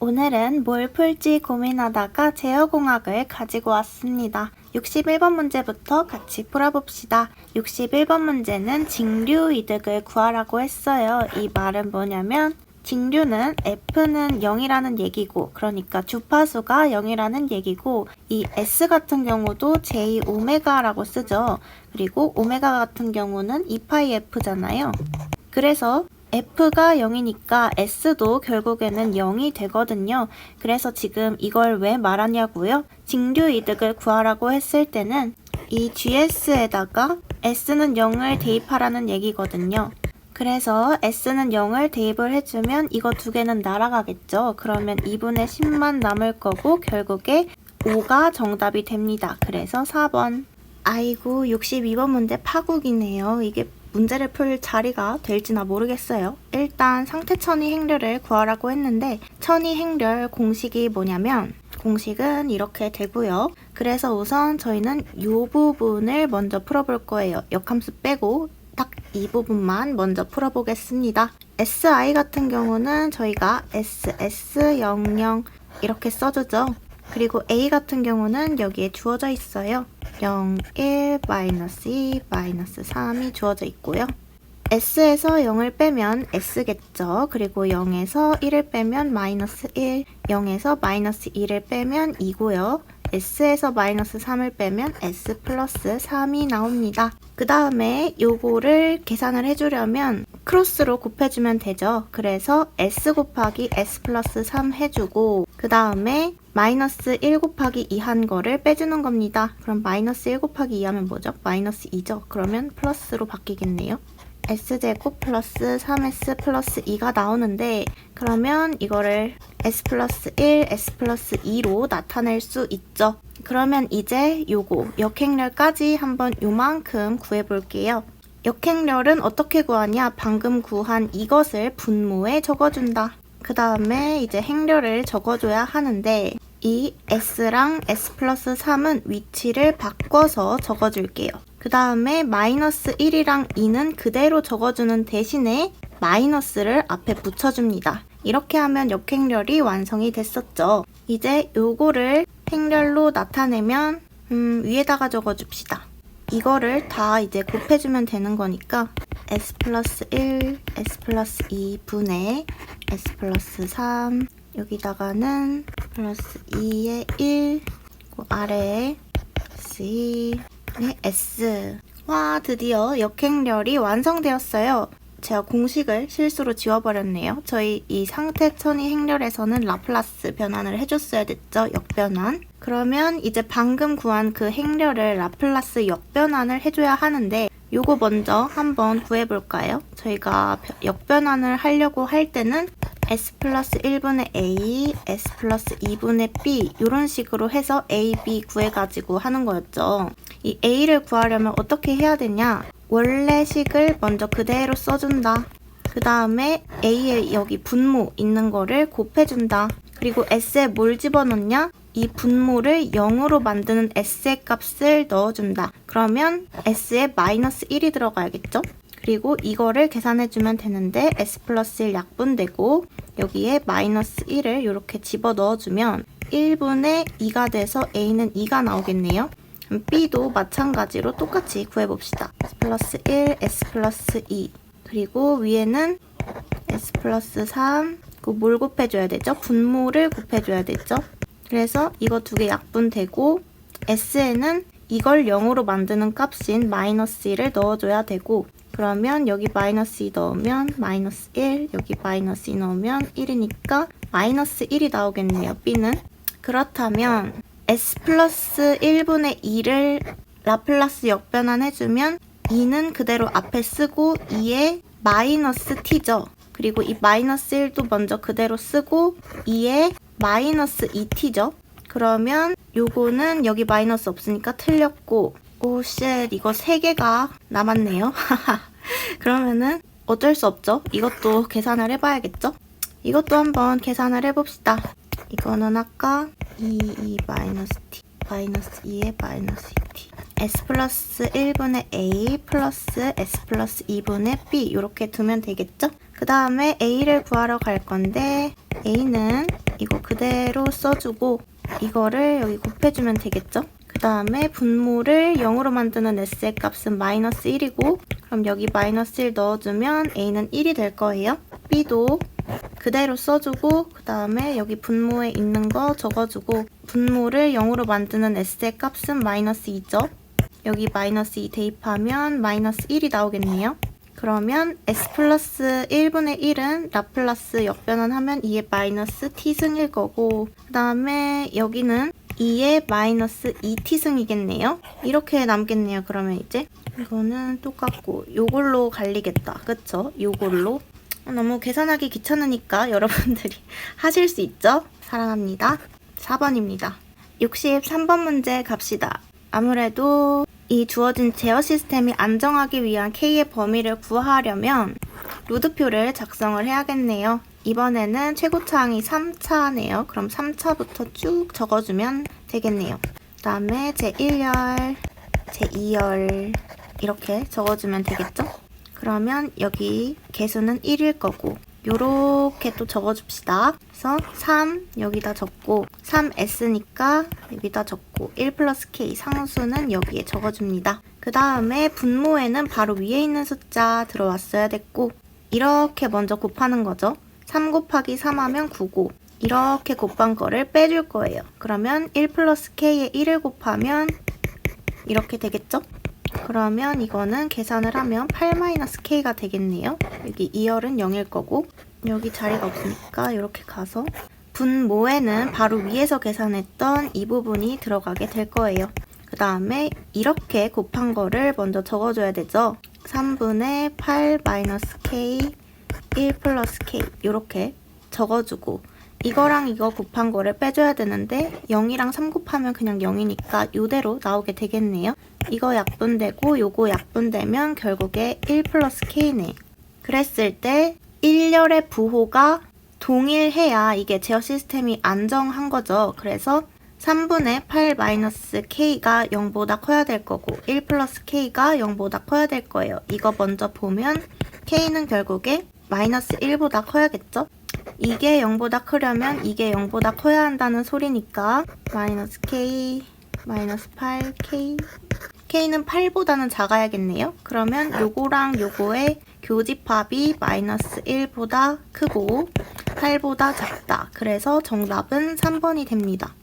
오늘은 뭘 풀지 고민하다가 제어공학을 가지고 왔습니다. 61번 문제부터 같이 풀어봅시다. 61번 문제는 직류 이득을 구하라고 했어요. 이 말은 뭐냐면 직류는 F는 0이라는 얘기고, 그러니까 주파수가 0이라는 얘기고, 이 S 같은 경우도 J오메가라고 쓰죠. 그리고 오메가 같은 경우는 2파이F잖아요. 그래서 F가 0이니까 S도 결국에는 0이 되거든요. 그래서 지금 이걸 왜 말하냐고요? 직류 이득을 구하라고 했을 때는 이 GS에다가 S는 0을 대입하라는 얘기거든요. 그래서 S는 0을 대입을 해주면 이거 두 개는 날아가겠죠. 그러면 2분의 10만 남을 거고 결국에 5가 정답이 됩니다. 그래서 4번. 아이고 62번 문제 파국이네요. 이게 문제를 풀 자리가 될지나 모르겠어요. 일단 상태천이 행렬을 구하라고 했는데 천이 행렬 공식이 뭐냐면 공식은 이렇게 되고요. 그래서 우선 저희는 이 부분을 먼저 풀어볼 거예요. 역함수 빼고 딱 이 부분만 먼저 풀어보겠습니다. SI 같은 경우는 저희가 SS00 이렇게 써주죠. 그리고 A 같은 경우는 여기에 주어져 있어요. 0, 1, 마이너스 2, 마이너스 3이 주어져 있고요. S에서 0을 빼면 S겠죠. 그리고 0에서 1을 빼면 마이너스 1, 0에서 마이너스 2를 빼면 2고요. S에서 마이너스 3을 빼면 S 플러스 3이 나옵니다. 그 다음에 요거를 계산을 해주려면 크로스로 곱해주면 되죠. 그래서 S 곱하기 S 플러스 3 해주고 그 다음에 마이너스 1 곱하기 2 한 거를 빼주는 겁니다. 그럼 마이너스 1 곱하기 2 하면 뭐죠? 마이너스 2죠. 그러면 플러스로 바뀌겠네요. S제곱 플러스 3S 플러스 2가 나오는데 그러면 이거를 S 플러스 1, S 플러스 2로 나타낼 수 있죠. 그러면 이제 요거 역행렬까지 한번 요만큼 구해볼게요. 역행렬은 어떻게 구하냐? 방금 구한 이것을 분모에 적어준다. 그 다음에 이제 행렬을 적어줘야 하는데 이 S랑 S 플러스 3은 위치를 바꿔서 적어줄게요. 그 다음에 마이너스 1이랑 2는 그대로 적어주는 대신에 마이너스를 앞에 붙여줍니다. 이렇게 하면 역행렬이 완성이 됐었죠. 이제 요거를 행렬로 나타내면 위에다가 적어줍시다. 이거를 다 이제 곱해주면 되는 거니까 S 플러스 1, S 플러스 2 분의 S 플러스 3 여기다가는 플러스 2의 1 아래에 C S. 와, 드디어 역행렬이 완성되었어요. 제가 공식을 실수로 지워버렸네요. 저희 이 상태천이 행렬에서는 라플라스 변환을 해줬어야 됐죠. 역변환. 그러면 이제 방금 구한 그 행렬을 라플라스 역변환을 해줘야 하는데 요거 먼저 한번 구해볼까요? 저희가 역변환을 하려고 할 때는 S 플러스 1분의 A, S 플러스 2분의 B 이런 식으로 해서 A, B 구해가지고 하는 거였죠. 이 A를 구하려면 어떻게 해야 되냐? 원래 식을 먼저 그대로 써준다. 그 다음에 A에 여기 분모 있는 거를 곱해준다. 그리고 S에 뭘 집어넣냐? 이 분모를 0으로 만드는 S의 값을 넣어준다. 그러면 S에 마이너스 1이 들어가야겠죠? 그리고 이거를 계산해주면 되는데 S 플러스 1 약분되고 여기에 마이너스 1을 이렇게 집어넣어주면 1분의 2가 돼서 A는 2가 나오겠네요. B도 마찬가지로 똑같이 구해봅시다. S 플러스 1, S 플러스 2 그리고 위에는 S 플러스 3 뭘 곱해줘야 되죠? 분모를 곱해줘야 되죠? 그래서 이거 두 개 약분되고 S에는 이걸 0으로 만드는 값인 마이너스 1을 넣어줘야 되고 그러면 여기 마이너스 2 넣으면 마이너스 1 여기 마이너스 2 넣으면 1이니까 마이너스 1이 나오겠네요. B는. 그렇다면 S 플러스 1분의 2를 라플라스 역변환 해주면 2는 그대로 앞에 쓰고 2에 마이너스 t죠. 그리고 이 마이너스 1도 먼저 그대로 쓰고 2에 마이너스 2t죠. 그러면 요거는 여기 마이너스 없으니까 틀렸고 오쉣 이거 3개가 남았네요. 그러면은 어쩔 수 없죠. 이것도 계산을 해봐야겠죠. 이것도 한번 계산을 해봅시다. 이거는 아까 2 마이너스 t 마이너스 2의 마이너스 2t S 플러스 1분의 A 플러스 S 플러스 2분의 B 이렇게 두면 되겠죠? 그 다음에 A를 구하러 갈 건데 A는 이거 그대로 써주고 이거를 여기 곱해주면 되겠죠? 그 다음에 분모를 0으로 만드는 S의 값은 마이너스 1이고 그럼 여기 마이너스 1 넣어주면 A는 1이 될 거예요. B도 그대로 써주고 그 다음에 여기 분모에 있는 거 적어주고 분모를 0으로 만드는 S의 값은 마이너스 2죠. 여기 마이너스 2 대입하면 마이너스 1이 나오겠네요. 그러면 S 플러스 1분의 1은 라플라스 역변환하면 2의 마이너스 t승일 거고 그 다음에 여기는 2의 마이너스 2t승이겠네요. 이렇게 남겠네요. 그러면 이제 이거는 똑같고 요걸로 갈리겠다. 그쵸? 요걸로. 너무 계산하기 귀찮으니까 여러분들이 하실 수 있죠? 사랑합니다. 4번입니다. 63번 문제 갑시다. 아무래도 이 주어진 제어 시스템이 안정하기 위한 K의 범위를 구하려면 루드표를 작성을 해야겠네요. 이번에는 최고차항이 3차네요. 그럼 3차부터 쭉 적어주면 되겠네요. 그 다음에 제1열, 제2열 이렇게 적어주면 되겠죠? 그러면 여기 개수는 1일 거고 요렇게 또 적어줍시다. 그래서 3 여기다 적고 3S니까 여기다 적고 1 플러스 K 상수는 여기에 적어줍니다. 그 다음에 분모에는 바로 위에 있는 숫자 들어왔어야 됐고 이렇게 먼저 곱하는 거죠. 3 곱하기 3 하면 9고 이렇게 곱한 거를 빼줄 거예요. 그러면 1 플러스 K에 1을 곱하면 이렇게 되겠죠? 그러면 이거는 계산을 하면 8-K가 되겠네요. 여기 2열은 0일 거고 여기 자리가 없으니까 이렇게 가서 분모에는 바로 위에서 계산했던 이 부분이 들어가게 될 거예요. 그 다음에 이렇게 곱한 거를 먼저 적어줘야 되죠. 3분의 8-K 1 플러스 K 이렇게 적어주고 이거랑 이거 곱한 거를 빼줘야 되는데 0이랑 3 곱하면 그냥 0이니까 이대로 나오게 되겠네요. 이거 약분되고 요거 약분되면 결국에 1 플러스 K네. 그랬을 때 1열의 부호가 동일해야 이게 제어 시스템이 안정한 거죠. 그래서 3분의 8-K가 0보다 커야 될 거고 1 플러스 K가 0보다 커야 될 거예요. 이거 먼저 보면 K는 결국에 마이너스 1보다 커야겠죠? 이게 0보다 크려면 이게 0보다 커야 한다는 소리니까 마이너스 K, 마이너스 8K K는 8보다는 작아야겠네요. 그러면 요거랑 요거의 교집합이 마이너스 1보다 크고 8보다 작다. 그래서 정답은 3번이 됩니다.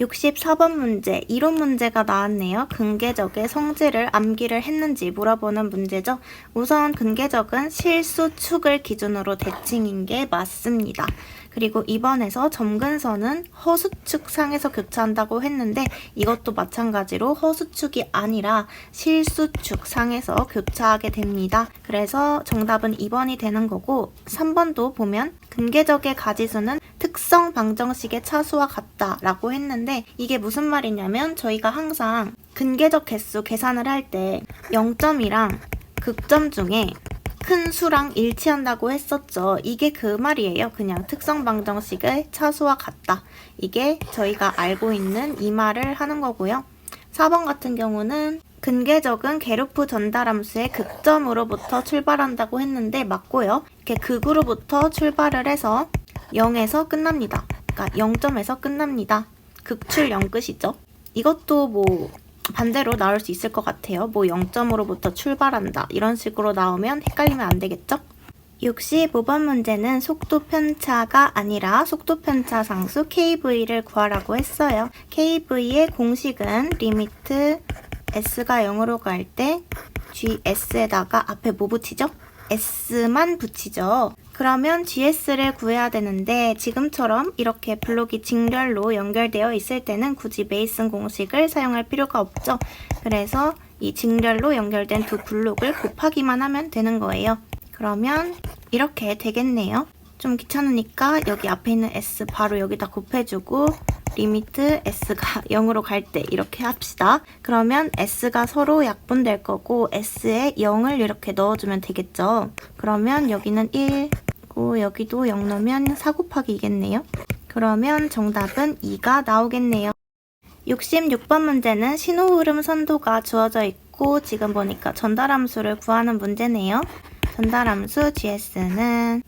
64번 문제, 이론 문제가 나왔네요. 근계적의 성질을 암기를 했는지 물어보는 문제죠. 우선 근계적은 실수축을 기준으로 대칭인 게 맞습니다. 그리고 이번에서 점근선은 허수축상에서 교차한다고 했는데 이것도 마찬가지로 허수축이 아니라 실수축상에서 교차하게 됩니다. 그래서 정답은 2번이 되는 거고 3번도 보면 근계적의 가지수는 특성 방정식의 차수와 같다라고 했는데 이게 무슨 말이냐면 저희가 항상 근계적 개수 계산을 할 때 0점이랑 극점 중에 큰 수랑 일치한다고 했었죠. 이게 그 말이에요. 그냥 특성 방정식의 차수와 같다. 이게 저희가 알고 있는 이 말을 하는 거고요. 4번 같은 경우는 근계적은 게르프 전달함수의 극점으로부터 출발한다고 했는데 맞고요. 이렇게 극으로부터 출발을 해서 0에서 끝납니다. 그러니까 0점에서 끝납니다. 극출 0끝이죠. 이것도 뭐 반대로 나올 수 있을 것 같아요. 뭐 0점으로부터 출발한다. 이런 식으로 나오면 헷갈리면 안 되겠죠? 65번 문제는 속도 편차가 아니라 속도 편차 상수 KV를 구하라고 했어요. KV의 공식은 리미트 S가 0으로 갈 때 GS에다가 앞에 뭐 붙이죠? S만 붙이죠. 그러면 GS를 구해야 되는데 지금처럼 이렇게 블록이 직렬로 연결되어 있을 때는 굳이 메이슨 공식을 사용할 필요가 없죠. 그래서 이 직렬로 연결된 두 블록을 곱하기만 하면 되는 거예요. 그러면 이렇게 되겠네요. 좀 귀찮으니까 여기 앞에 있는 S 바로 여기다 곱해주고 리미트 S가 0으로 갈 때 이렇게 합시다. 그러면 S가 서로 약분될 거고 S에 0을 이렇게 넣어주면 되겠죠. 그러면 여기는 1, 여기도 0 넣으면 4 곱하기 2겠네요. 그러면 정답은 2가 나오겠네요. 66번 문제는 신호흐름 선도가 주어져 있고 지금 보니까 전달함수를 구하는 문제네요. 전달함수 GS는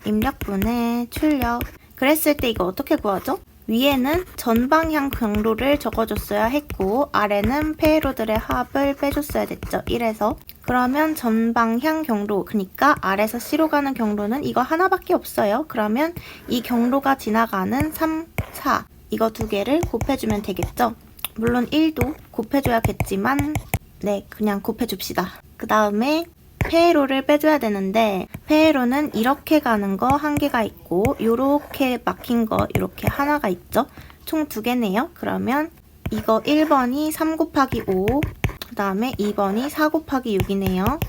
입력분의 출력. 그랬을 때 이거 어떻게 구하죠? 위에는 전방향 경로를 적어줬어야 했고 아래는 페이로드의 합을 빼줬어야 됐죠. 1에서. 그러면 전방향 경로, 그러니까 아래에서 C로 가는 경로는 이거 하나밖에 없어요. 그러면 이 경로가 지나가는 3, 4 이거 두 개를 곱해주면 되겠죠. 물론 1도 곱해줘야겠지만 네, 그냥 곱해줍시다. 그 다음에 페이로를 빼줘야 되는데 페이로는 이렇게 가는 거 한 개가 있고 요렇게 막힌 거 이렇게 하나가 있죠. 총 두 개네요. 그러면 이거 1번이 3 곱하기 5, 그 다음에 2번이 4 곱하기 6이네요.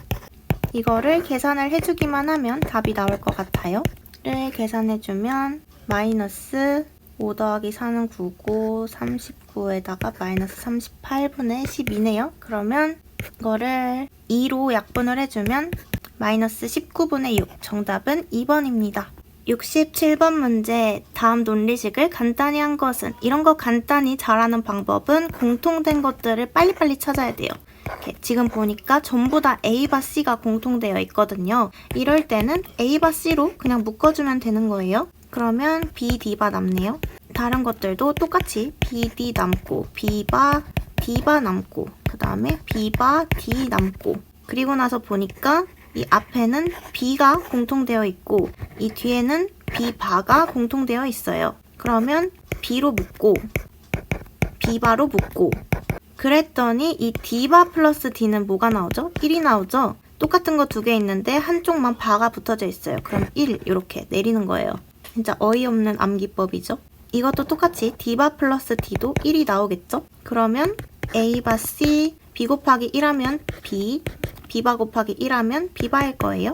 이거를 계산을 해주기만 하면 답이 나올 것 같아요. 를 계산해주면 마이너스 5 더하기 4는 9고 39에다가 마이너스 38분의 12네요. 그러면 이거를 2로 약분을 해주면 마이너스 19분의 6. 정답은 2번입니다. 67번 문제. 다음 논리식을 간단히 한 것은? 이런 거 간단히 잘하는 방법은 공통된 것들을 빨리빨리 찾아야 돼요. 이렇게 지금 보니까 전부 다 A바 C가 공통되어 있거든요. 이럴 때는 A바 C로 그냥 묶어주면 되는 거예요. 그러면 B, D바 남네요. 다른 것들도 똑같이 B, D 남고 B바, D바 남고 그 다음에 B바, D 남고 그리고 나서 보니까 이 앞에는 B가 공통되어 있고 이 뒤에는 B바가 공통되어 있어요. 그러면 B로 묶고 B바로 묶고 그랬더니 이 D바 플러스 D는 뭐가 나오죠? 1이 나오죠? 똑같은 거 두 개 있는데 한쪽만 바가 붙어져 있어요. 그럼 1 이렇게 내리는 거예요. 진짜 어이없는 암기법이죠? 이것도 똑같이 D바 플러스 D도 1이 나오겠죠? 그러면 A바 C, B 곱하기 1하면 B, B바 곱하기 1하면 B바일 거예요.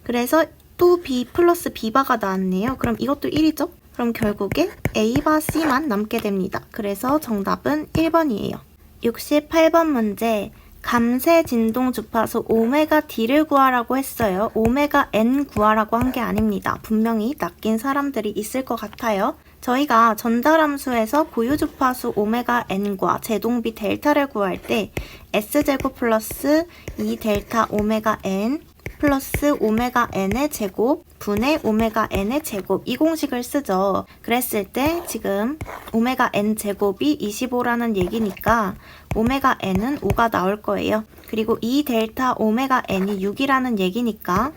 그래서 또 B 플러스 B바가 나왔네요. 그럼 이것도 1이죠? 그럼 결국에 A바 C만 남게 됩니다. 그래서 정답은 1번이에요. 68번 문제. 감세 진동 주파수 오메가 D를 구하라고 했어요. 오메가 N 구하라고 한 게 아닙니다. 분명히 낚인 사람들이 있을 것 같아요. 저희가 전달함수에서 고유 주파수 오메가 N과 제동비 델타를 구할 때 S제곱 플러스 2 델타 오메가 N 플러스 오메가 N의 제곱 분의 오메가 N의 제곱 이 공식을 쓰죠. 그랬을 때 지금 오메가 N 제곱이 25라는 얘기니까 오메가 N은 5가 나올 거예요. 그리고 2 델타 오메가 N이 6이라는 얘기니까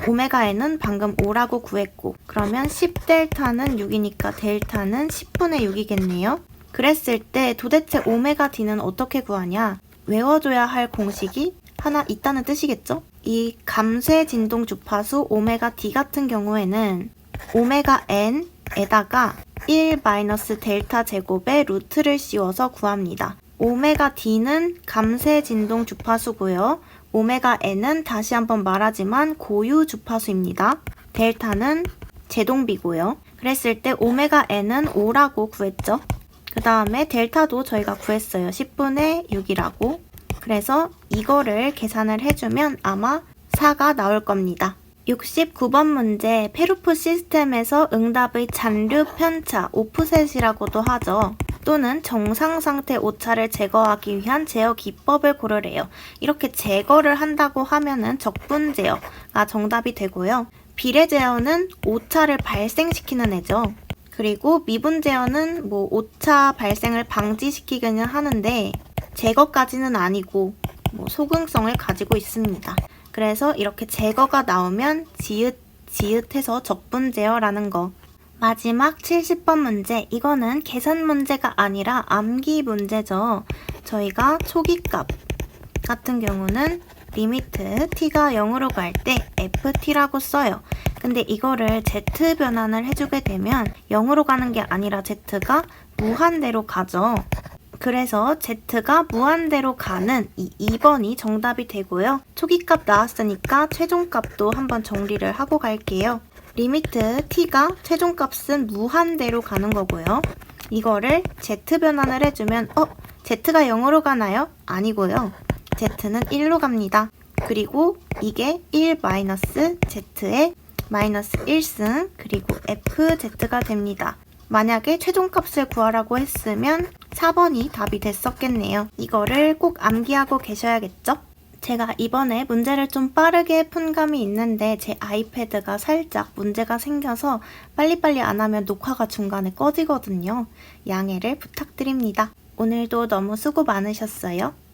오메가 N은 방금 5라고 구했고 그러면 10 델타는 6이니까 델타는 10분의 6이겠네요. 그랬을 때 도대체 오메가 D는 어떻게 구하냐? 외워줘야 할 공식이 하나 있다는 뜻이겠죠? 이 감쇄 진동 주파수 오메가 D 같은 경우에는 오메가 N에다가 1 마이너스 델타 제곱의 루트를 씌워서 구합니다. 오메가 D는 감쇄 진동 주파수고요. 오메가 N은 다시 한번 말하지만 고유 주파수입니다. 델타는 제동비고요. 그랬을 때 오메가 N은 5라고 구했죠. 그 다음에 델타도 저희가 구했어요. 10분의 6이라고. 그래서 이거를 계산을 해주면 아마 4가 나올 겁니다. 69번 문제. 페루프 시스템에서 응답의 잔류 편차, 오프셋이라고도 하죠. 또는 정상 상태 오차를 제거하기 위한 제어 기법을 고르래요. 이렇게 제거를 한다고 하면은 적분 제어가 정답이 되고요. 비례 제어는 오차를 발생시키는 애죠. 그리고 미분 제어는 뭐 오차 발생을 방지시키기는 하는데 제거까지는 아니고 뭐 소극성을 가지고 있습니다. 그래서 이렇게 제거가 나오면 지읒해서 적분 제어라는 거. 마지막 70번 문제. 이거는 계산 문제가 아니라 암기 문제죠. 저희가 초기값 같은 경우는 리미트 t가 0으로 갈 때 ft라고 써요. 근데 이거를 z 변환을 해주게 되면 0으로 가는 게 아니라 z가 무한대로 가죠. 그래서 z가 무한대로 가는 이 2번이 정답이 되고요. 초기값 나왔으니까 최종값도 한번 정리를 하고 갈게요. 리미트 t가 최종값은 무한대로 가는 거고요. 이거를 z 변환을 해주면 z가 0으로 가나요? 아니고요. z는 1로 갑니다. 그리고 이게 1 마이너스 z의 마이너스 1승 그리고 fz가 됩니다. 만약에 최종값을 구하라고 했으면 4번이 답이 됐었겠네요. 이거를 꼭 암기하고 계셔야겠죠? 제가 이번에 문제를 좀 빠르게 푼 감이 있는데 제 아이패드가 살짝 문제가 생겨서 빨리빨리 안 하면 녹화가 중간에 꺼지거든요. 양해를 부탁드립니다. 오늘도 너무 수고 많으셨어요.